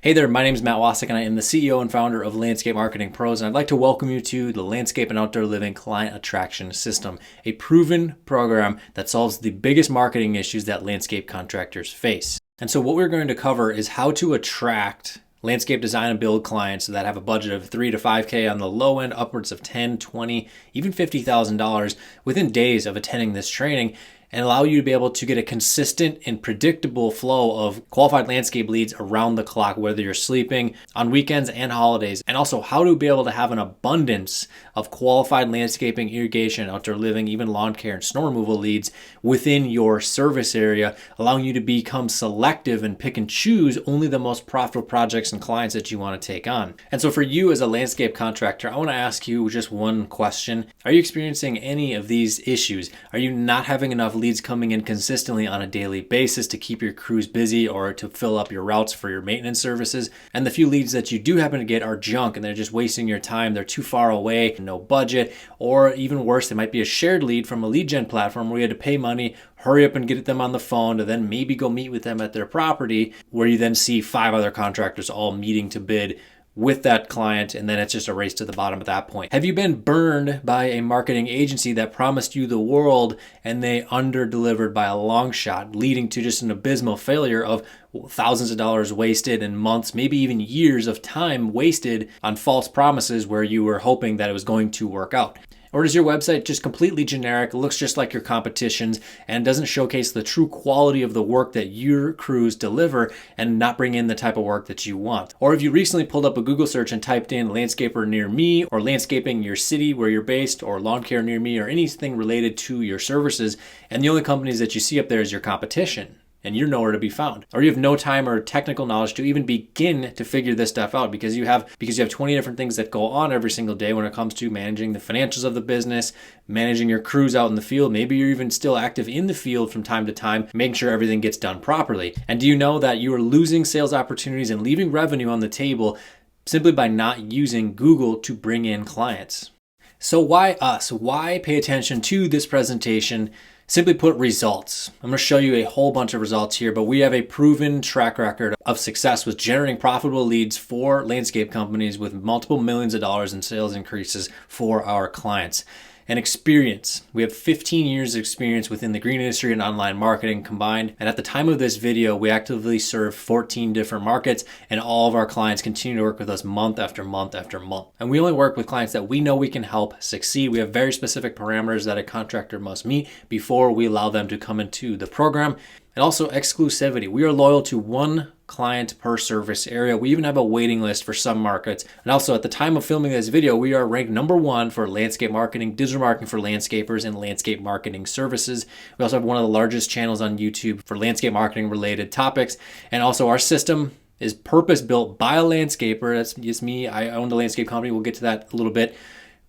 Hey there, my name is Matt Wasik and I am the CEO and founder of Landscape Marketing Pros, and I'd like to welcome you to the Landscape and Outdoor Living Client Attraction System, a proven program that solves the biggest marketing issues that landscape contractors face. And so what we're going to cover is how to attract landscape design and build clients that have a budget of $3 to $5K on the low end, upwards of $10, $20, even $50,000 within days of attending this training, and allow you to be able to get a consistent and predictable flow of qualified landscape leads around the clock, whether you're sleeping, on weekends and holidays, and also how to be able to have an abundance of qualified landscaping, irrigation, outdoor living, even lawn care and snow removal leads within your service area, allowing you to become selective and pick and choose only the most profitable projects and clients that you want to take on. And so for you as a landscape contractor, I want to ask you just one question. Are you experiencing any of these issues? Are you not having enough leads coming in consistently on a daily basis to keep your crews busy or to fill up your routes for your maintenance services? And the few leads that you do happen to get are junk and they're just wasting your time. They're too far away, no budget, or even worse, they might be a shared lead from a lead gen platform where you had to pay money, hurry up and get them on the phone to then maybe go meet with them at their property, where you then see 5 other contractors all meeting to bid with that client, and then it's just a race to the bottom at that point. Have you been burned by a marketing agency that promised you the world and they under-delivered by a long shot, leading to just an abysmal failure of thousands of dollars wasted and months, maybe even years of time wasted on false promises where you were hoping that it was going to work out? Or is your website just completely generic, looks just like your competition's, and doesn't showcase the true quality of the work that your crews deliver and not bring in the type of work that you want? Or have you recently pulled up a Google search and typed in landscaper near me, or landscaping your city where you're based, or lawn care near me, or anything related to your services, and the only companies that you see up there is your competition? And you're nowhere to be found. Or you have no time or technical knowledge to even begin to figure this stuff out because you have 20 different things that go on every single day when it comes to managing the financials of the business, managing your crews out in the field. Maybe you're even still active in the field from time to time, making sure everything gets done properly. And do you know that you are losing sales opportunities and leaving revenue on the table simply by not using Google to bring in clients? So why us? Why pay attention to this presentation? Simply put, results. I'm going to show you a whole bunch of results here, but we have a proven track record of success with generating profitable leads for landscape companies with multiple millions of dollars in sales increases for our clients. And experience. We have 15 years of experience within the green industry and online marketing combined. And at the time of this video, we actively serve 14 different markets, and all of our clients continue to work with us month after month after month. And we only work with clients that we know we can help succeed. We have very specific parameters that a contractor must meet before we allow them to come into the program. And also exclusivity. We are loyal to one client per service area. We even have a waiting list for some markets. And also at the time of filming this video, we are ranked #1 for landscape marketing, digital marketing for landscapers, and landscape marketing services. We also have one of the largest channels on YouTube for landscape marketing related topics. And also our system is purpose built by a landscaper. That's just me. I own the landscape company. We'll get to that a little bit,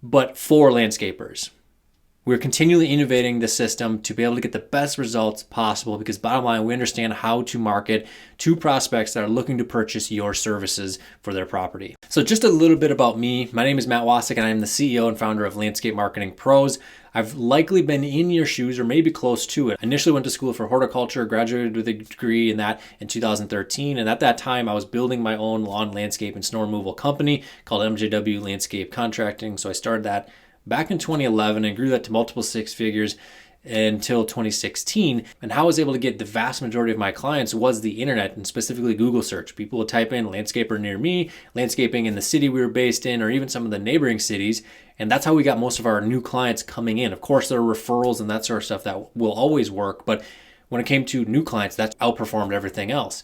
but for landscapers. We're continually innovating the system to be able to get the best results possible because bottom line, we understand how to market to prospects that are looking to purchase your services for their property. So just a little bit about me. My name is Matt Wasik and I am the CEO and founder of Landscape Marketing Pros. I've likely been in your shoes or maybe close to it. I initially went to school for horticulture, graduated with a degree in that in 2013. And at that time, I was building my own lawn landscape and snow removal company called MJW Landscape Contracting. So I started that back in 2011 and grew that to multiple 6 figures until 2016. And how I was able to get the vast majority of my clients was the internet and specifically Google search. People would type in landscaper near me, landscaping in the city we were based in, or even some of the neighboring cities. And that's how we got most of our new clients coming in. Of course, there are referrals and that sort of stuff that will always work. But when it came to new clients, that outperformed everything else.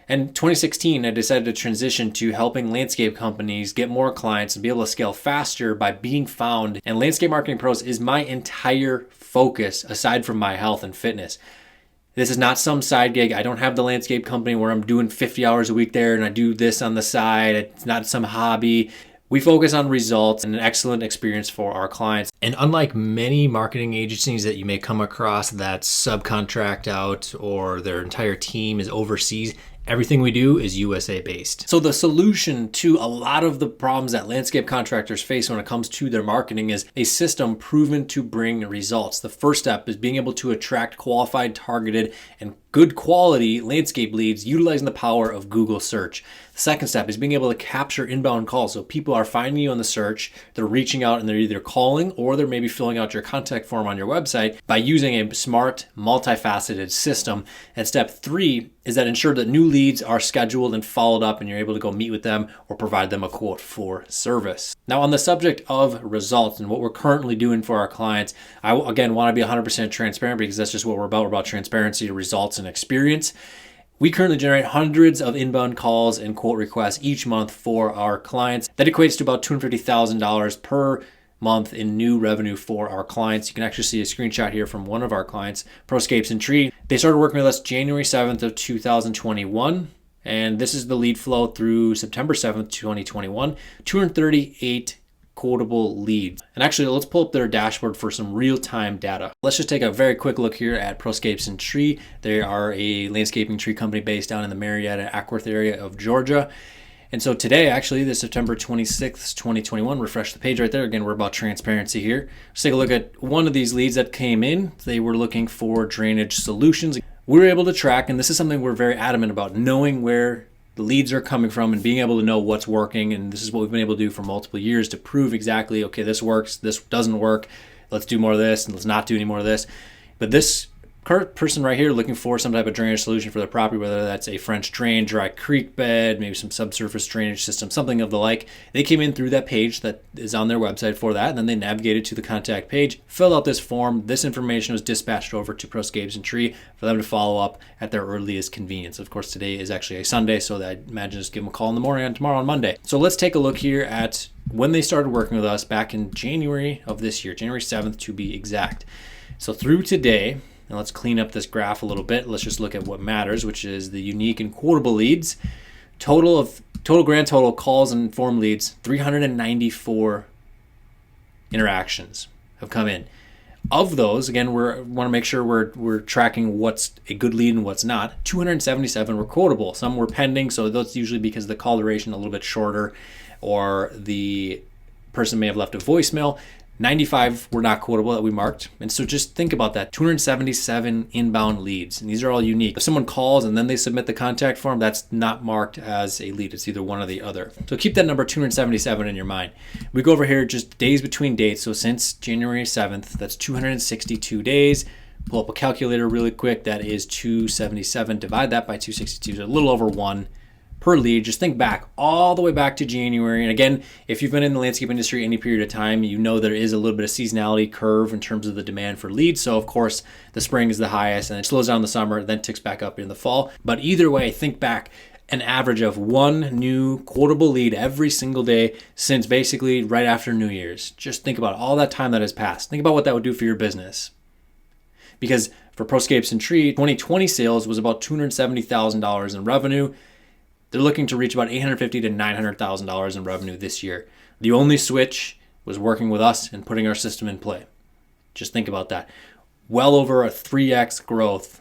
In 2016, I decided to transition to helping landscape companies get more clients and be able to scale faster by being found. And Landscape Marketing Pros is my entire focus aside from my health and fitness. This is not some side gig. I don't have the landscape company where I'm doing 50 hours a week there and I do this on the side. It's not some hobby. We focus on results and an excellent experience for our clients. And unlike many marketing agencies that you may come across that subcontract out or their entire team is overseas, everything we do is USA based. So the solution to a lot of the problems that landscape contractors face when it comes to their marketing is a system proven to bring results. The first step is being able to attract qualified, targeted, and good quality landscape leads utilizing the power of Google search. The second step is being able to capture inbound calls. So people are finding you on the search, they're reaching out and they're either calling or they're maybe filling out your contact form on your website by using a smart, multifaceted system. And step 3 is that ensure that new leads are scheduled and followed up and you're able to go meet with them or provide them a quote for service. Now, on the subject of results and what we're currently doing for our clients, I again want to be 100% transparent because that's just what we're about. We're about transparency, results, and experience. We currently generate hundreds of inbound calls and quote requests each month for our clients. That equates to about $250,000 per month in new revenue for our clients. You can actually see a screenshot here from one of our clients, Proscapes and Tree. They started working with us January 7th of 2021. And this is the lead flow through September 7th, 2021, 238 quotable leads. And actually, let's pull up their dashboard for some real-time data. Let's just take a very quick look here at Proscapes and Tree. They are a landscaping tree company based down in the Marietta, Ackworth area of Georgia. And so today, actually, this September 26th, 2021, refresh the page right there. Again, we're about transparency here. Let's take a look at one of these leads that came in. They were looking for drainage solutions. We were able to track, and this is something we're very adamant about, knowing where the leads are coming from and being able to know what's working. And this is what we've been able to do for multiple years to prove exactly, okay, this works, this doesn't work, let's do more of this, and let's not do any more of this. But this current person right here looking for some type of drainage solution for their property, whether that's a French drain, dry creek bed, maybe some subsurface drainage system, something of the like. They came in through that page that is on their website for that, and then they navigated to the contact page, filled out this form. This information was dispatched over to Proscapes and Tree for them to follow up at their earliest convenience. Of course, today is actually a Sunday, so I imagine just give them a call in the morning and tomorrow on Monday. So let's take a look here at when they started working with us back in January of this year, January 7th to be exact. So through today, and let's clean up this graph a little bit. Let's just look at what matters, which is the unique and quotable leads. Total grand total calls and form leads, 394 interactions have come in. Of those, again, we want to make sure we're tracking what's a good lead and what's not. 277 were quotable. Some were pending, so that's usually because the call duration a little bit shorter or the person may have left a voicemail. 95 were not quotable that we marked. And so just think about that, 277 inbound leads. And these are all unique. If someone calls and then they submit the contact form, that's not marked as a lead. It's either one or the other. So keep that number 277 in your mind. We go over here just days between dates. So since January 7th, that's 262 days. Pull up a calculator really quick. That is 277. Divide that by 262. So a little over 1 per lead. Just think back all the way back to January. And again, if you've been in the landscape industry any period of time, you know there is a little bit of seasonality curve in terms of the demand for leads. So of course, the spring is the highest and it slows down in the summer, then ticks back up in the fall. But either way, think back an average of 1 new quotable lead every single day since basically right after New Year's. Just think about all that time that has passed. Think about what that would do for your business. Because for Proscapes and Tree, 2020 sales was about $270,000 in revenue. They're looking to reach about $850,000 to $900,000 in revenue this year. The only switch was working with us and putting our system in play. Just think about that. Well over a 3x growth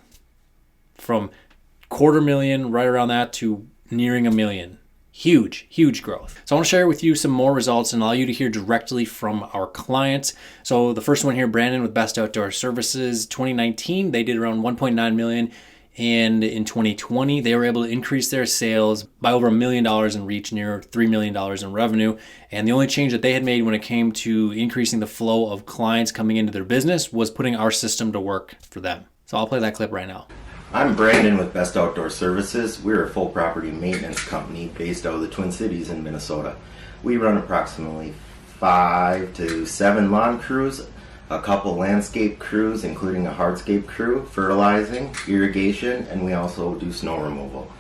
from $250,000 right around that to nearing $1 million. Huge, huge growth. So I want to share with you some more results and allow you to hear directly from our clients. So the first one here, Brandon with Best Outdoor Services, 2019, they did around $1.9 million. And in 2020, they were able to increase their sales by over $1 million and reach near $3 million in revenue. And the only change that they had made when it came to increasing the flow of clients coming into their business was putting our system to work for them. So I'll play that clip right now. I'm Brandon with Best Outdoor Services. We're a full property maintenance company based out of the Twin Cities in Minnesota. We run approximately 5 to 7 lawn crews, a couple landscape crews, including a hardscape crew, fertilizing, irrigation, and we also do snow removal.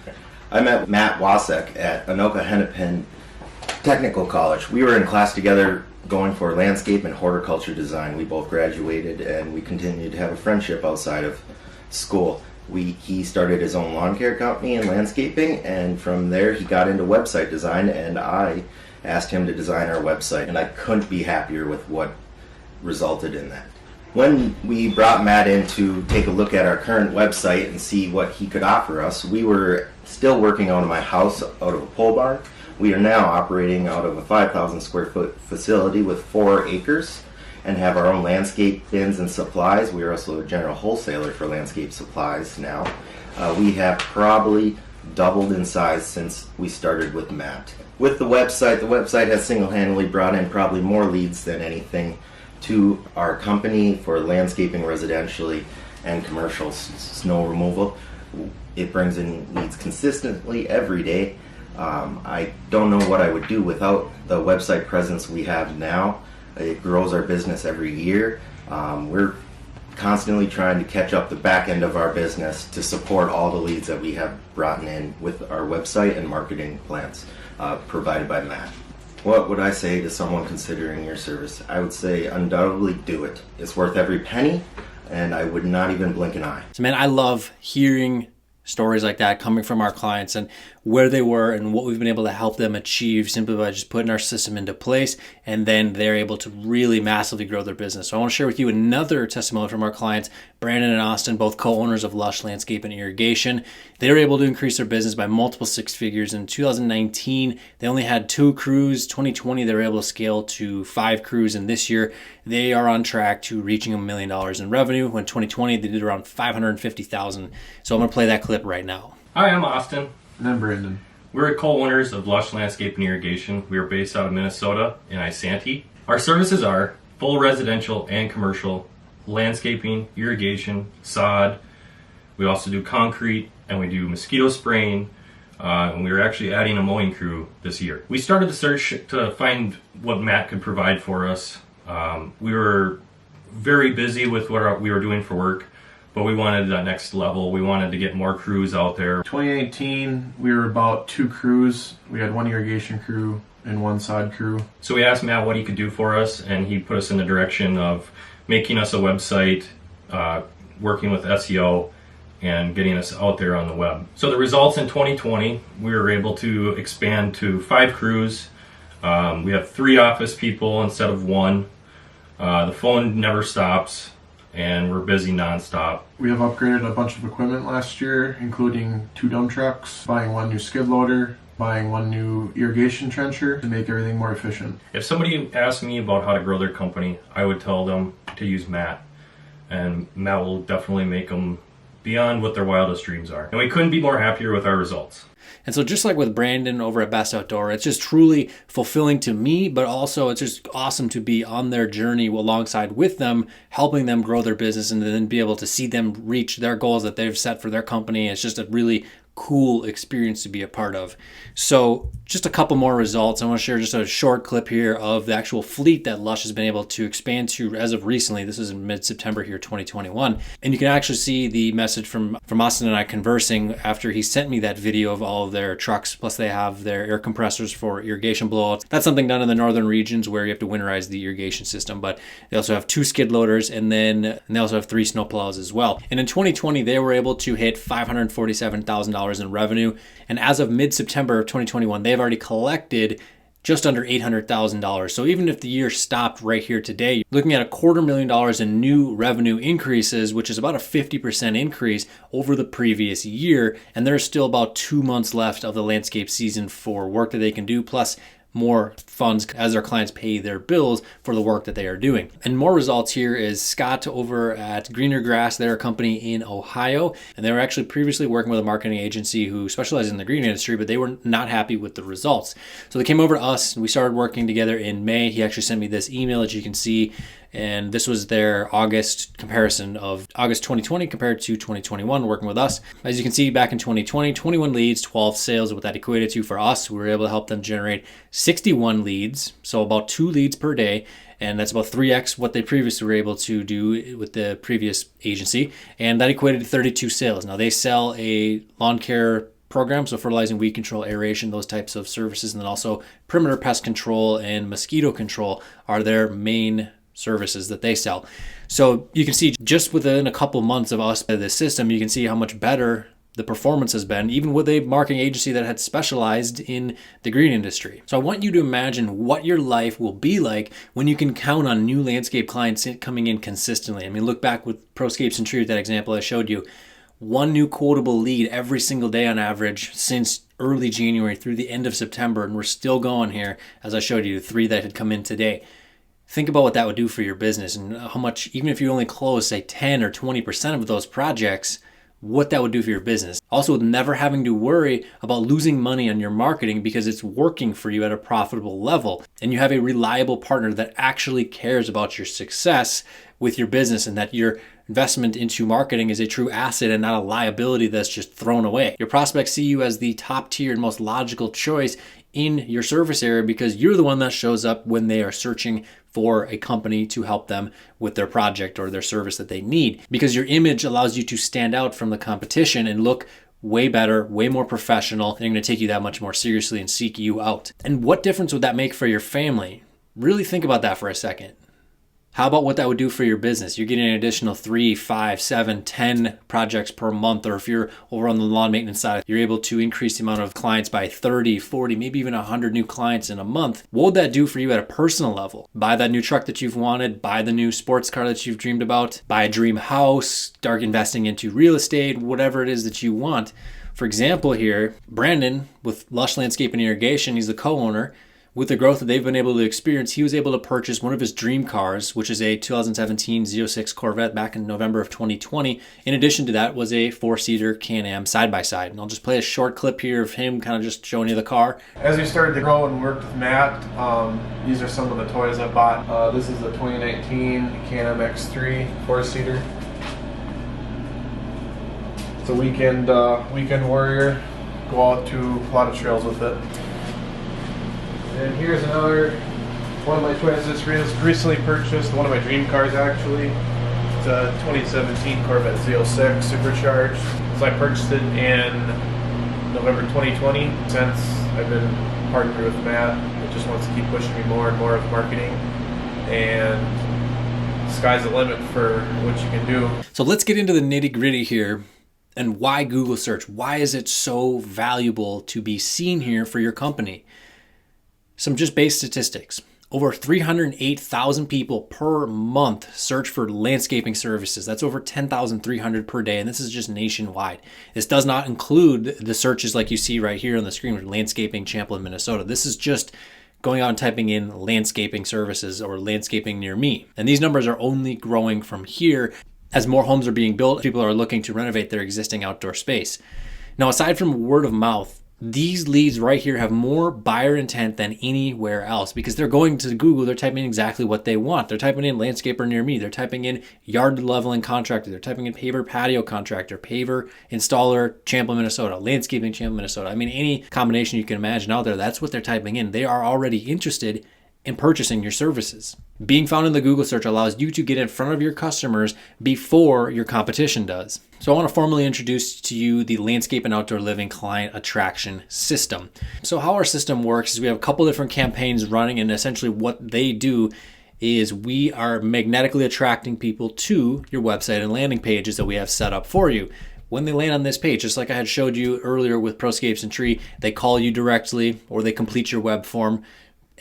I met Matt Wasek at Anoka Hennepin Technical College. We were in class together going for landscape and horticulture design. We both graduated and we continued to have a friendship outside of school. He started his own lawn care company and landscaping, and from there he got into website design, and I asked him to design our website, and I couldn't be happier with what resulted in that. When we brought Matt in to take a look at our current website and see what he could offer us, we were still working out of my house, out of a pole barn. We are now operating out of a 5,000 square foot facility with 4 acres and have our own landscape bins and supplies. We are also a general wholesaler for landscape supplies now. We have probably doubled in size since we started with Matt. With the website has single-handedly brought in probably more leads than anything to our company for landscaping residentially and commercial snow removal. It brings in leads consistently every day. I don't know what I would do without the website presence we have now. It grows our business every year. We're constantly trying to catch up the back end of our business to support all the leads that we have brought in with our website and marketing plans provided by Matt. What would I say to someone considering your service? I would say undoubtedly do it. It's worth every penny, and I would not even blink an eye. So man, I love hearing stories like that coming from our clients and where they were and what we've been able to help them achieve simply by just putting our system into place, and then they're able to really massively grow their business. So I want to share with you another testimony from our clients, Brandon and Austin, both co-owners of Lush Landscape and Irrigation. They were able to increase their business by multiple six figures. In 2019, they only had 2 crews. 2020, they were able to scale to 5 crews, and this year they are on track to reaching $1 million in revenue. When 2020, they did around $550,000. So I'm going to play that clip right now. Hi, I'm Austin. And I'm Brandon. We're co-owners of Lush Landscape and Irrigation. We are based out of Minnesota in Isanti. Our services are full residential and commercial, landscaping, irrigation, sod. We also do concrete, and we do mosquito spraying. And we are actually adding a mowing crew this year. We started the search to find what Matt could provide for us. We were very busy with what we were doing for work, but we wanted that next level. We wanted to get more crews out there. 2018, we were about 2 crews. We had 1 irrigation crew and 1 sod crew. So we asked Matt what he could do for us, and he put us in the direction of making us a website, working with SEO, and getting us out there on the web. So the results in 2020, we were able to expand to 5 crews. We have 3 office people instead of 1. The phone never stops, and we're busy nonstop. We have upgraded a bunch of equipment last year, including 2 dump trucks, buying 1 new skid loader, buying 1 new irrigation trencher to make everything more efficient. If somebody asked me about how to grow their company, I would tell them to use Matt, and Matt will definitely make them beyond what their wildest dreams are. And we couldn't be more happier with our results. And so just like with Brandon over at Best Outdoor, it's just truly fulfilling to me, but also it's just awesome to be on their journey alongside with them, helping them grow their business and then be able to see them reach their goals that they've set for their company. It's just a really cool experience to be a part of. So just a couple more results. I want to share just a short clip here of the actual fleet that Lush has been able to expand to as of recently. This is in mid-September here, 2021. And you can actually see the message from Austin and I conversing after he sent me that video of all of their trucks. Plus they have their air compressors for irrigation blowouts. That's something done in the northern regions where you have to winterize the irrigation system. But they also have 2 skid loaders, and they also have 3 snow plows as well. And in 2020, they were able to hit $547,000 in revenue. And as of mid-September of 2021, they've already collected just under $800,000. So even if the year stopped right here today, you're looking at $250,000 in new revenue increases, which is about a 50% increase over the previous year. And there's still about 2 months left of the landscape season for work that they can do, plus more funds as their clients pay their bills for the work that they are doing. And more results here is Scott over at Greener Grass. They're a company in Ohio, and they were actually previously working with a marketing agency who specializes in the green industry, but they were not happy with the results. So they came over to us and we started working together in May. He actually sent me this email that you can see, and this was their August comparison of August 2020 compared to 2021 working with us. As you can see, back in 2020, 21 leads, 12 sales. What that equated to for us, we were able to help them generate 61 leads, so about 2 leads per day. And that's about 3x what they previously were able to do with the previous agency. And that equated to 32 sales. Now they sell a lawn care program, so fertilizing, weed control, aeration, those types of services. And then also perimeter pest control and mosquito control are their main services that they sell. So you can see just within a couple months of us this system, you can see how much better the performance has been, even with a marketing agency that had specialized in the green industry. So I want you to imagine what your life will be like when you can count on new landscape clients coming in consistently. I mean, look back with ProScapes and Tree, that example I showed you. 1 new quotable lead every single day on average since early January through the end of September, and we're still going here, as I showed you, 3 that had come in today. Think about what that would do for your business and how much, even if you only close, say 10 or 20% of those projects, what that would do for your business. Also, with never having to worry about losing money on your marketing because it's working for you at a profitable level. And you have a reliable partner that actually cares about your success with your business, and that your investment into marketing is a true asset and not a liability that's just thrown away. Your prospects see you as the top tier and most logical choice in your service area because you're the one that shows up when they are searching for a company to help them with their project or their service that they need. Because your image allows you to stand out from the competition and look way better, way more professional. They're going to take you that much more seriously and seek you out. And what difference would that make for your family? Really think about that for a second. How about what that would do for your business? You're getting an additional 3, 5, 7, 10 projects per month. Or if you're over on the lawn maintenance side, you're able to increase the amount of clients by 30, 40, maybe even 100 new clients in a month. What would that do for you at a personal level? Buy that new truck that you've wanted, buy the new sports car that you've dreamed about, buy a dream house, start investing into real estate, whatever it is that you want. For example here, Brandon with Lush Landscape and Irrigation, he's the co-owner. With the growth that they've been able to experience, he was able to purchase one of his dream cars, which is a 2017 Z06 Corvette back in November of 2020. In addition to that was a 4-seater Can-Am side-by-side. And I'll just play a short clip here of him kind of just showing you the car. As we started to grow and worked with Matt, these are some of the toys I bought. This is the 2019 Can-Am X3 4-seater. It's a weekend warrior. Go out to a lot of trails with it. And here's another one of my toys that's recently purchased, one of my dream cars actually. It's a 2017 Corvette Z06 supercharged. So I purchased it in November 2020. Since I've been partnered with Matt, it just wants to keep pushing me more and more with marketing. And sky's the limit for what you can do. So let's get into the nitty-gritty here and why Google search. Why is it so valuable to be seen here for your company? Some just base statistics. Over 308,000 people per month search for landscaping services. That's over 10,300 per day, and this is just nationwide. This does not include the searches like you see right here on the screen, landscaping Champlin, Minnesota. This is just going out and typing in landscaping services or landscaping near me. And these numbers are only growing from here as more homes are being built. People are looking to renovate their existing outdoor space. Now, aside from word of mouth, these leads right here have more buyer intent than anywhere else because they're going to Google, they're typing in exactly what they want. They're typing in landscaper near me. They're typing in yard leveling contractor. They're typing in paver patio contractor, paver installer, Champlin, Minnesota, landscaping Champlin, Minnesota. I mean, any combination you can imagine out there, that's what they're typing in. They are already interested in purchasing your services. Being found in the Google search allows you to get in front of your customers before your competition does. So I want to formally introduce to you the Landscape and Outdoor Living Client Attraction System. So how our system works is we have a couple different campaigns running, and essentially what they do is we are magnetically attracting people to your website and landing pages that we have set up for you. When they land on this page, just like I had showed you earlier with Proscapes and Tree, they call you directly or they complete your web form.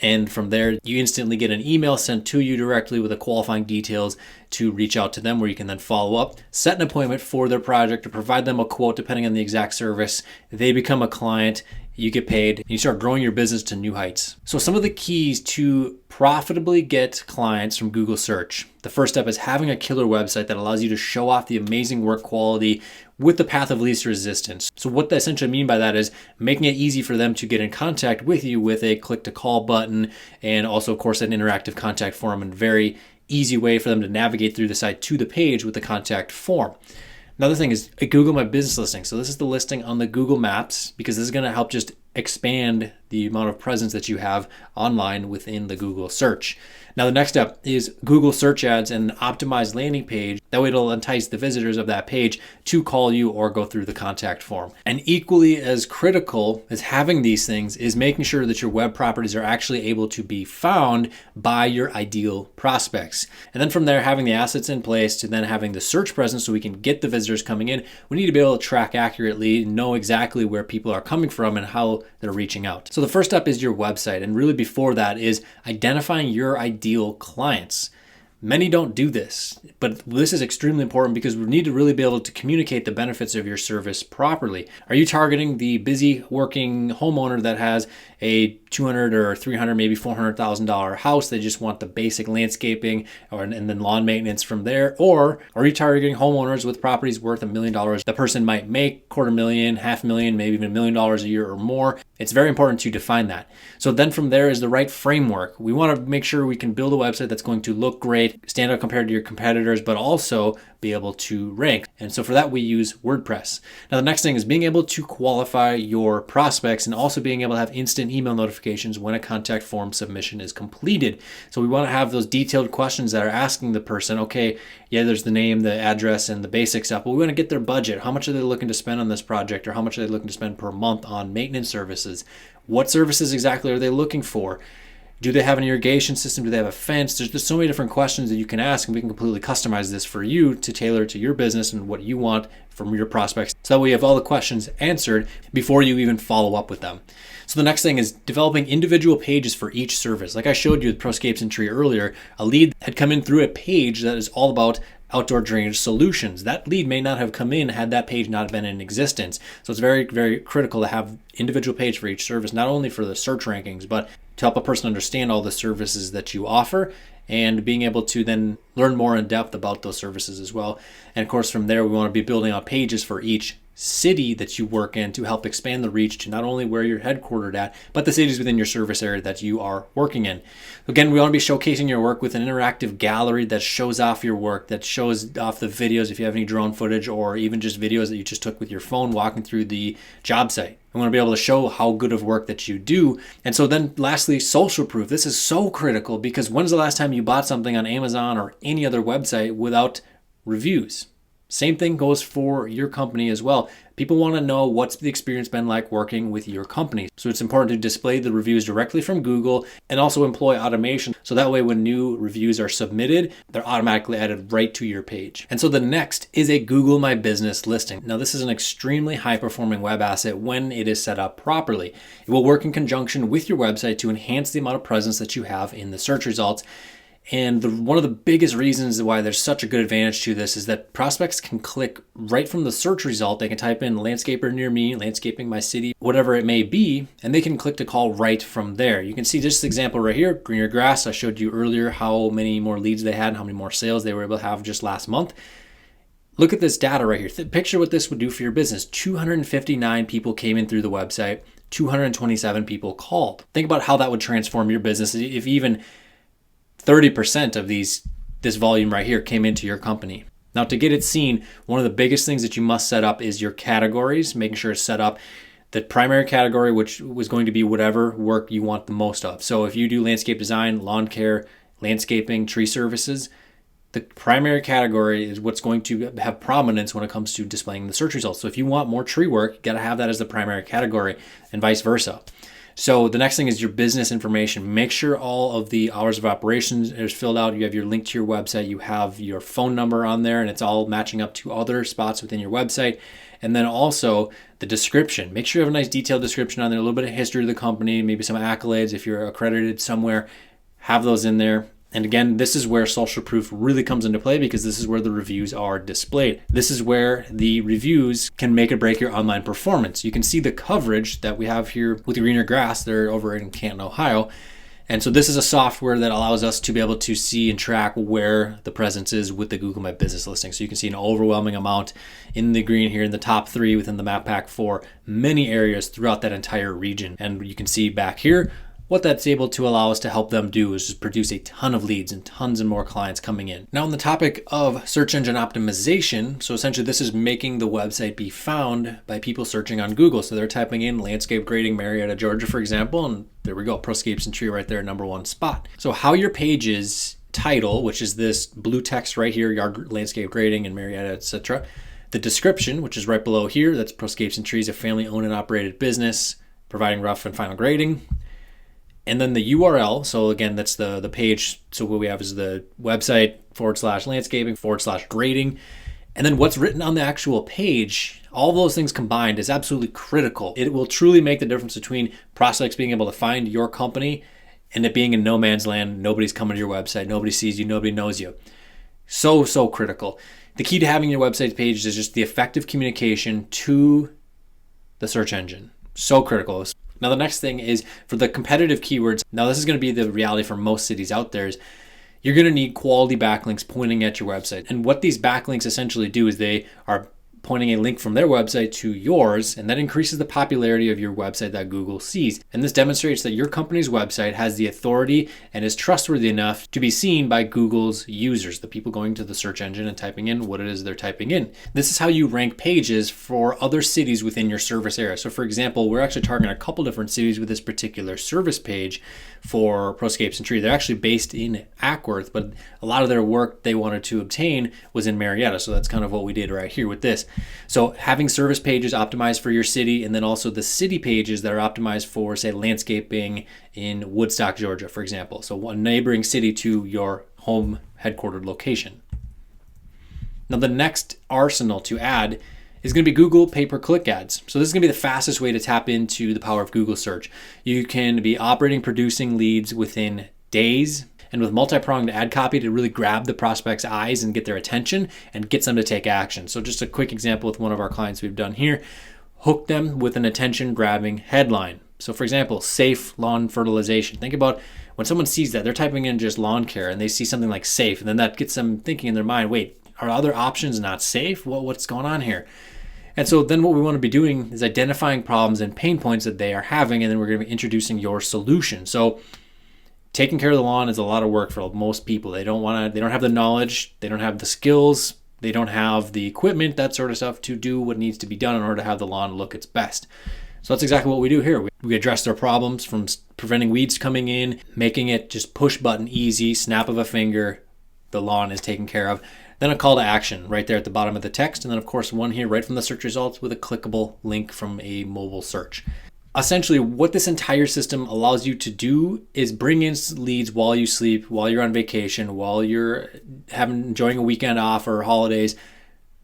And from there, you instantly get an email sent to you directly with the qualifying details to reach out to them, where you can then follow up, set an appointment for their project, or provide them a quote depending on the exact service. They become a client, you get paid, and you start growing your business to new heights. So some of the keys to profitably get clients from Google search. The first step is having a killer website that allows you to show off the amazing work quality with the path of least resistance. So what they essentially mean by that is making it easy for them to get in contact with you with a click to call button, and also of course an interactive contact form, and very easy way for them to navigate through the site to the page with the contact form. Another thing is Google My Business listing. So this is the listing on the Google Maps, because this is going to help just expand the amount of presence that you have online within the Google search. Now the next step is Google search ads and an optimized landing page. That way it'll entice the visitors of that page to call you or go through the contact form. And equally as critical as having these things is making sure that your web properties are actually able to be found by your ideal prospects. And then from there, having the assets in place to then having the search presence so we can get the visitors coming in, we need to be able to track accurately, know exactly where people are coming from and how they're reaching out. So the first step is your website. And really before that is identifying your ideal clients. Many don't do this, but this is extremely important because we need to really be able to communicate the benefits of your service properly. Are you targeting the busy working homeowner that has a $200 or $300, maybe $400,000 house? They just want the basic landscaping and then lawn maintenance from there. Or are you targeting homeowners with properties worth $1 million? The person might make $250,000, $500,000, maybe even $1 million a year or more. It's very important to define that. So then from there is the right framework. We want to make sure we can build a website that's going to look great, stand out compared to your competitors, but also be able to rank. And so for that, we use WordPress. Now, the next thing is being able to qualify your prospects and also being able to have instant email notifications when a contact form submission is completed. So we want to have those detailed questions that are asking the person, okay, yeah, there's the name, the address, and the basic stuff, but we want to get their budget. How much are they looking to spend on this project, or how much are they looking to spend per month on maintenance services? What services exactly are they looking for? Do they have an irrigation system? Do they have a fence? There's just so many different questions that you can ask, and we can completely customize this for you to tailor to your business and what you want from your prospects. So that way you have all the questions answered before you even follow up with them. So the next thing is developing individual pages for each service. Like I showed you with Proscapes and Tree earlier, a lead had come in through a page that is all about outdoor drainage solutions. That lead may not have come in had that page not been in existence. So it's very, very critical to have individual page for each service, not only for the search rankings, but to help a person understand all the services that you offer and being able to then learn more in depth about those services as well. And of course, from there, we want to be building out pages for each city that you work in to help expand the reach to not only where you're headquartered at, but the cities within your service area that you are working in. Again, we want to be showcasing your work with an interactive gallery that shows off your work, that shows off the videos if you have any drone footage, or even just videos that you just took with your phone walking through the job site. We want to be able to show how good of work that you do. And so then lastly, social proof. This is so critical because when's the last time you bought something on Amazon or any other website without reviews? Same thing goes for your company as well. People want to know what's the experience been like working with your company. So it's important to display the reviews directly from Google and also employ automation. So that way when new reviews are submitted, they're automatically added right to your page. And so the next is a Google My Business listing. Now this is an extremely high performing web asset when it is set up properly. It will work in conjunction with your website to enhance the amount of presence that you have in the search results. And one of the biggest reasons why there's such a good advantage to this is that prospects can click right from the search result. They can type in landscaper near me, landscaping my city, whatever it may be, and they can click to call right from there. You can see this example right here, greener grass. I showed you earlier how many more leads they had, how many more sales they were able to have just last month. Look at this data right here. Picture what this would do for your business. 259 people came in through the website, 227 people called. Think about how that would transform your business if even 30% of this volume right here came into your company. Now to get it seen, one of the biggest things that you must set up is your categories, making sure it's set up the primary category, which was going to be whatever work you want the most of. So if you do landscape design, lawn care, landscaping, tree services, the primary category is what's going to have prominence when it comes to displaying the search results. So if you want more tree work, you got to have that as the primary category and vice versa. So the next thing is your business information. Make sure all of the hours of operations is filled out. You have your link to your website. You have your phone number on there, and it's all matching up to other spots within your website. And then also the description. Make sure you have a nice detailed description on there, a little bit of history of the company, maybe some accolades. If you're accredited somewhere, have those in there. And again, this is where social proof really comes into play because this is where the reviews are displayed. This is where the reviews can make or break your online performance. You can see the coverage that we have here with greener grass. They're over in Canton, Ohio. And so this is a software that allows us to be able to see and track where the presence is with the Google My Business listing. So you can see an overwhelming amount in the green here in the top 3 within the map pack for many areas throughout that entire region. And you can see back here, what that's able to allow us to help them do is just produce a ton of leads and tons and more clients coming in. Now on the topic of search engine optimization, so essentially this is making the website be found by people searching on Google. So they're typing in landscape grading Marietta, Georgia, for example, and there we go, Proscapes and Tree right there, #1 spot. So how your page's title, which is this blue text right here, yard landscape grading in Marietta, etc. The description, which is right below here, that's Proscapes and Trees, a family owned and operated business providing rough and final grading. And then the URL, so again, that's the page. So what we have is the website /landscaping /grading. And then what's written on the actual page, all those things combined is absolutely critical. It will truly make the difference between prospects being able to find your company end up being in no man's land. Nobody's coming to your website. Nobody sees you. Nobody knows you. So critical. The key to having your website page is just the effective communication to the search engine. So critical. Now, the next thing is for the competitive keywords. Now, this is going to be the reality for most cities out there. Is you're going to need quality backlinks pointing at your website. And what these backlinks essentially do is they are pointing a link from their website to yours, and that increases the popularity of your website that Google sees. And this demonstrates that your company's website has the authority and is trustworthy enough to be seen by Google's users, the people going to the search engine and typing in what it is they're typing in. This is how you rank pages for other cities within your service area. So for example, we're actually targeting a couple different cities with this particular service page for Proscapes and Tree. They're actually based in Ackworth, but a lot of their work they wanted to obtain was in Marietta. So that's kind of what we did right here with this. So having service pages optimized for your city, and then also the city pages that are optimized for, say, landscaping in Woodstock, Georgia, for example. So one neighboring city to your home headquartered location. Now the next arsenal to add is going to be Google pay-per-click ads. So this is going to be the fastest way to tap into the power of Google search. You can be producing leads within days, and with multi-pronged ad copy to really grab the prospect's eyes and get their attention and get them to take action. So just a quick example with one of our clients we've done here, hook them with an attention-grabbing headline. So for example, safe lawn fertilization. Think about when someone sees that, they're typing in just lawn care and they see something like safe, and then that gets them thinking in their mind, wait, are other options not safe? What's going on here? And so then what we want to be doing is identifying problems and pain points that they are having, and then we're going to be introducing your solution. So taking care of the lawn is a lot of work for most people. They don't have the knowledge, they don't have the skills, they don't have the equipment, that sort of stuff to do what needs to be done in order to have the lawn look its best. So that's exactly what we do here. We address their problems from preventing weeds coming in, making it just push button easy, snap of a finger, the lawn is taken care of. Then a call to action right there at the bottom of the text. And then of course one here right from the search results with a clickable link from a mobile search. Essentially, what this entire system allows you to do is bring in leads while you sleep, while you're on vacation, while you're enjoying a weekend off or holidays,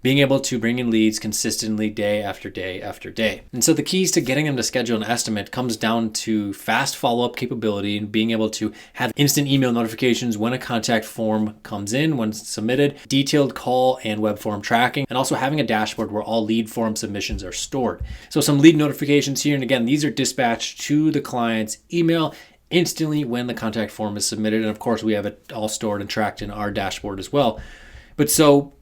being able to bring in leads consistently day after day after day. And so the keys to getting them to schedule an estimate comes down to fast follow-up capability and being able to have instant email notifications when a contact form comes in, when it's submitted, detailed call and web form tracking, and also having a dashboard where all lead form submissions are stored. So some lead notifications here, and again, these are dispatched to the client's email instantly when the contact form is submitted. And of course, we have it all stored and tracked in our dashboard as well. But so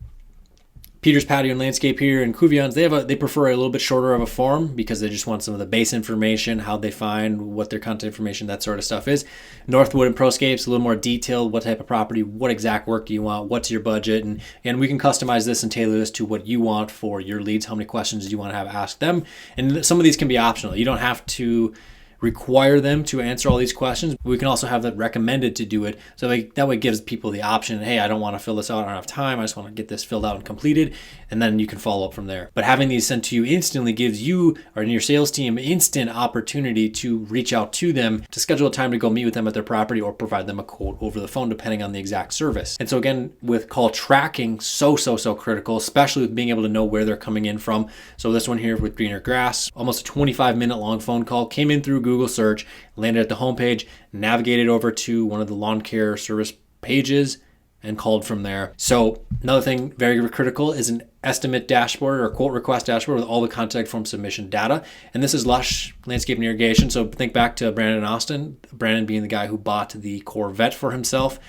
Peter's Patio and Landscape here and Cuvion's, they prefer a little bit shorter of a form because they just want some of the base information, how they find, what their contact information, that sort of stuff is. Northwood and Proscapes, a little more detailed, what type of property, what exact work do you want, what's your budget, and we can customize this and tailor this to what you want for your leads, how many questions do you want to have asked them. And some of these can be optional. You don't have to require them to answer all these questions. We can also have that recommended to do it. So that way it gives people the option, hey, I don't want to fill this out, I don't have time, I just want to get this filled out and completed, and then you can follow up from there. But having these sent to you instantly gives you or your sales team instant opportunity to reach out to them, to schedule a time to go meet with them at their property or provide them a quote over the phone depending on the exact service. And so again, with call tracking, so critical, especially with being able to know where they're coming in from. So this one here with Greener Grass, almost a 25-minute long phone call, came in through Google search, landed at the homepage, navigated over to one of the lawn care service pages, and called from there. So another thing very critical is an estimate dashboard or quote request dashboard with all the contact form submission data. And this is Lush Landscape and Irrigation. So think back to Brandon and Austin, Brandon being the guy who bought the Corvette for himself.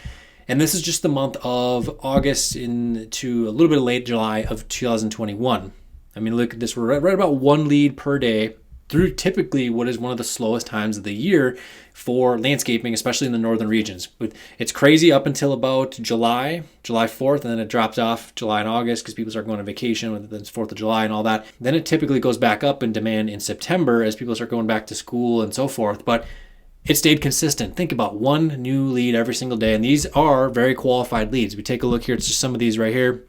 And this is just the month of August into a little bit of late July of 2021. I mean, look at this, we're right about one lead per day through typically what is one of the slowest times of the year for landscaping, especially in the northern regions. It's crazy up until about July 4th, and then it drops off July and August because people start going on vacation, whether it's 4th of July and all that. Then it typically goes back up in demand in September as people start going back to school and so forth. But it stayed consistent. Think about one new lead every single day, and these are very qualified leads. We take a look here, it's just some of these right here.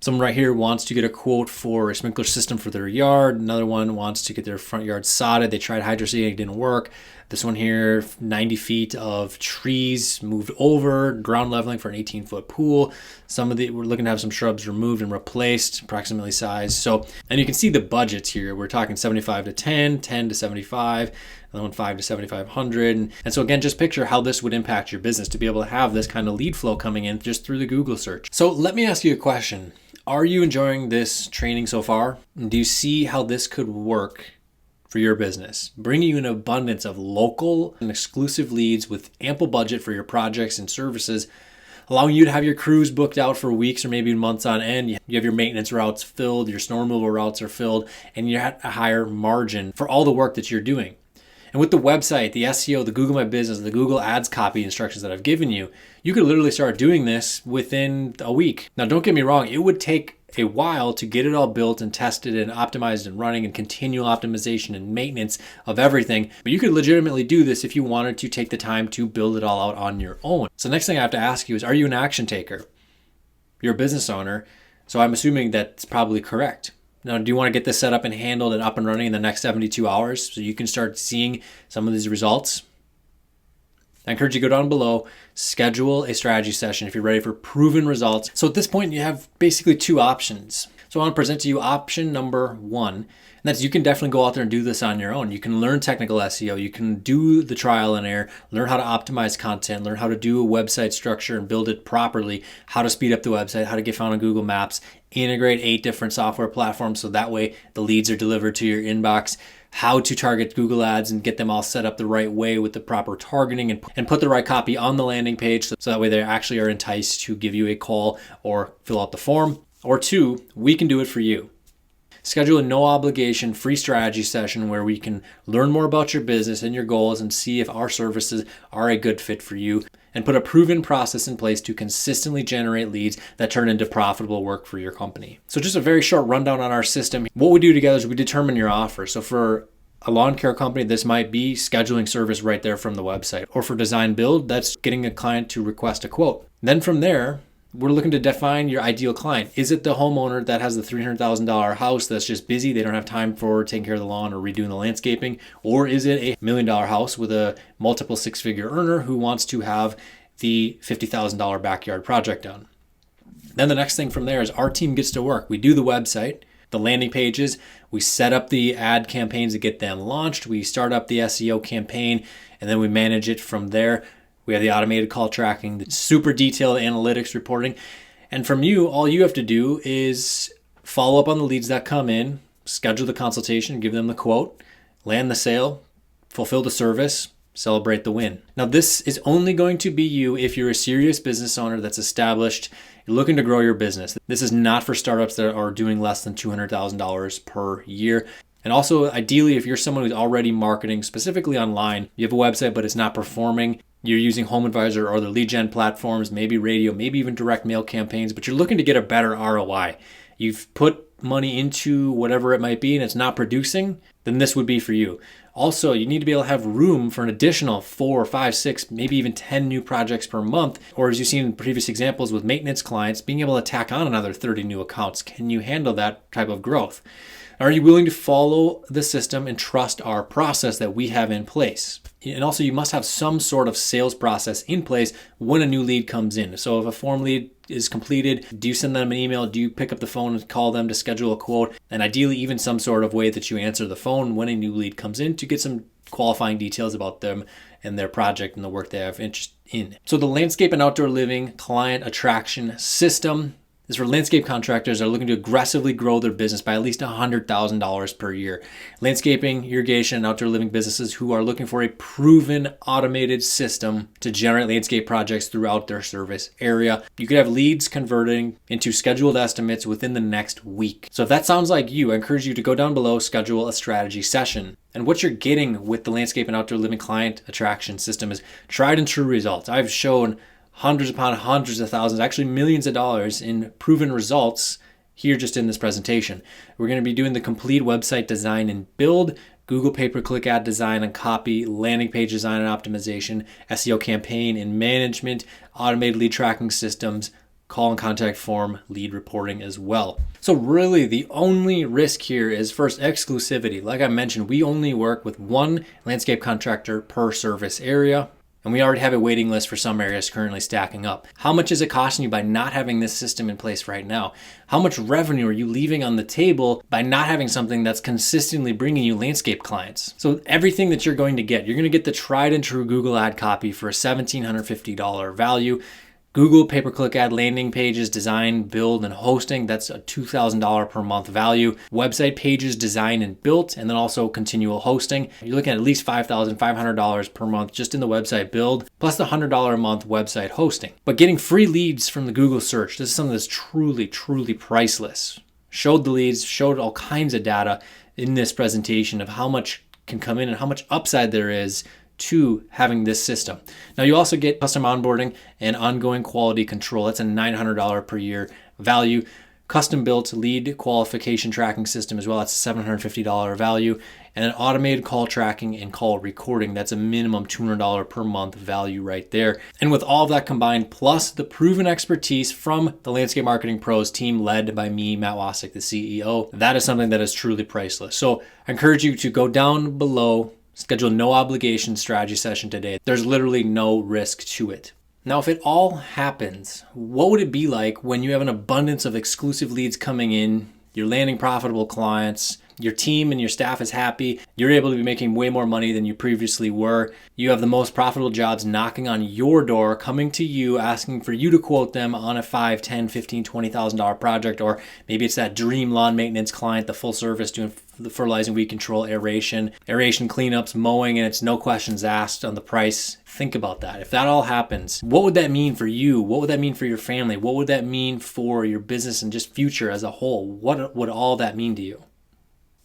Someone right here wants to get a quote for a sprinkler system for their yard. Another one wants to get their front yard sodded. They tried hydro seeding, it didn't work. This one here, 90 feet of trees moved over, ground leveling for an 18-foot pool. We're looking to have some shrubs removed and replaced, approximately size. So, and you can see the budgets here. We're talking 75 to 10, 10 to 75, another one 5 to 7,500. And so again, just picture how this would impact your business to be able to have this kind of lead flow coming in just through the Google search. So let me ask you a question. Are you enjoying this training so far? Do you see how this could work for your business, bringing you an abundance of local and exclusive leads with ample budget for your projects and services, allowing you to have your crews booked out for weeks or maybe months on end. You have your maintenance routes filled, your snow removal routes are filled, and you're at a higher margin for all the work that you're doing. And with the website, the SEO, the Google My Business, the Google Ads copy instructions that I've given you, you could literally start doing this within a week. Now, don't get me wrong, it would take a while to get it all built and tested and optimized and running and continual optimization and maintenance of everything. But you could legitimately do this if you wanted to take the time to build it all out on your own. So next thing I have to ask you is, are you an action taker? You're a business owner, so I'm assuming that's probably correct. Now, do you want to get this set up and handled and up and running in the next 72 hours so you can start seeing some of these results? I encourage you to go down below, schedule a strategy session if you're ready for proven results. So at this point, you have basically two options. So I want to present to you option number one, and that's you can definitely go out there and do this on your own. You can learn technical SEO, you can do the trial and error, learn how to optimize content, learn how to do a website structure and build it properly, how to speed up the website, how to get found on Google Maps, integrate 8 different software platforms so that way the leads are delivered to your inbox, how to target Google Ads and get them all set up the right way with the proper targeting and put the right copy on the landing page so that way they actually are enticed to give you a call or fill out the form. Or 2, we can do it for you. Schedule a no obligation free strategy session where we can learn more about your business and your goals and see if our services are a good fit for you and put a proven process in place to consistently generate leads that turn into profitable work for your company. So just a very short rundown on our system. What we do together is we determine your offer. So for a lawn care company, this might be scheduling service right there from the website. Or for design build, that's getting a client to request a quote. Then from there, we're looking to define your ideal client. Is it the homeowner that has the $300,000 house that's just busy? They don't have time for taking care of the lawn or redoing the landscaping. Or is it a $1 million house with a multiple 6-figure earner who wants to have the $50,000 backyard project done? Then the next thing from there is our team gets to work. We do the website, the landing pages, we set up the ad campaigns to get them launched. We start up the SEO campaign and then we manage it from there. We have the automated call tracking, the super detailed analytics reporting. And from you, all you have to do is follow up on the leads that come in, schedule the consultation, give them the quote, land the sale, fulfill the service, celebrate the win. Now, this is only going to be you if you're a serious business owner that's established, you're looking to grow your business. This is not for startups that are doing less than $200,000 per year. And also, ideally, if you're someone who's already marketing specifically online, you have a website, but it's not performing, you're using HomeAdvisor or other lead gen platforms, maybe radio, maybe even direct mail campaigns, but you're looking to get a better ROI. You've put money into whatever it might be and it's not producing, then this would be for you. Also, you need to be able to have room for an additional 4, 5, 6, maybe even 10 new projects per month. Or as you've seen in previous examples with maintenance clients, being able to tack on another 30 new accounts. Can you handle that type of growth? Are you willing to follow the system and trust our process that we have in place? And also, you must have some sort of sales process in place when a new lead comes in. So if a form lead is completed, do you send them an email? Do you pick up the phone and call them to schedule a quote? And ideally, even some sort of way that you answer the phone when a new lead comes in to get some qualifying details about them and their project and the work they have interest in. So the landscape and outdoor living client attraction system is for landscape contractors that are looking to aggressively grow their business by at least $100,000 per year. Landscaping, irrigation, and outdoor living businesses who are looking for a proven automated system to generate landscape projects throughout their service area. You could have leads converting into scheduled estimates within the next week. So if that sounds like you, I encourage you to go down below, schedule a strategy session. And what you're getting with the landscape and outdoor living client attraction system is tried and true results. I've shown hundreds upon hundreds of thousands, actually millions of dollars in proven results here just in this presentation. We're going to be doing the complete website design and build, Google pay-per-click ad design and copy, landing page design and optimization, SEO campaign and management, automated lead tracking systems, call and contact form lead reporting as well. So really the only risk here is first exclusivity. Like I mentioned, we only work with one landscape contractor per service area. And we already have a waiting list for some areas currently stacking up. How much is it costing you by not having this system in place right now? How much revenue are you leaving on the table by not having something that's consistently bringing you landscape clients? So everything that you're going to get the tried and true Google ad copy for a $1,750 value. Google pay-per-click ad landing pages, design, build, and hosting, that's a $2,000 per month value. Website pages, design and built, and then also continual hosting. You're looking at least $5,500 per month just in the website build, plus the $100 a month website hosting. But getting free leads from the Google search, this is something that's truly, truly priceless. Showed the leads, showed all kinds of data in this presentation of how much can come in and how much upside there is to having this system. Now you also get custom onboarding and ongoing quality control. That's a $900 per year value. Custom built lead qualification tracking system as well. That's a $750 value. And an automated call tracking and call recording. That's a minimum $200 per month value right there. And with all of that combined, plus the proven expertise from the Landscape Marketing Pros team led by me, Matt Wasik, the CEO, that is something that is truly priceless. So I encourage you to go down below, schedule a no obligation strategy session today. There's literally no risk to it. Now, if it all happens, what would it be like when you have an abundance of exclusive leads coming in, you're landing profitable clients, your team and your staff is happy, you're able to be making way more money than you previously were, you have the most profitable jobs knocking on your door, coming to you, asking for you to quote them on a $5, $10, $15, $20,000 project, or maybe it's that dream lawn maintenance client, the full service doing the fertilizing, weed control, aeration cleanups, mowing, and it's no questions asked on the price. Think about that. If that all happens, what would that mean for you? What would that mean for your family? What would that mean for your business and just future as a whole? What would all that mean to you?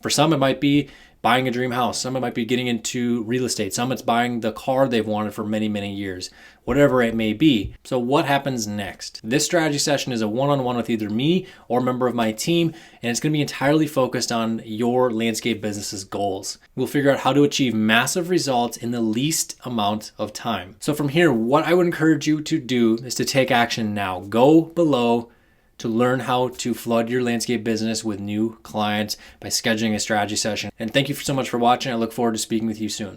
For some, it might be buying a dream house. Some, it might be getting into real estate. Some, it's buying the car they've wanted for many, many years, whatever it may be. So what happens next? This strategy session is a one-on-one with either me or a member of my team, and it's going to be entirely focused on your landscape business's goals. We'll figure out how to achieve massive results in the least amount of time. So from here, what I would encourage you to do is to take action now. Go below to learn how to flood your landscape business with new clients by scheduling a strategy session. And thank you so much for watching. I look forward to speaking with you soon.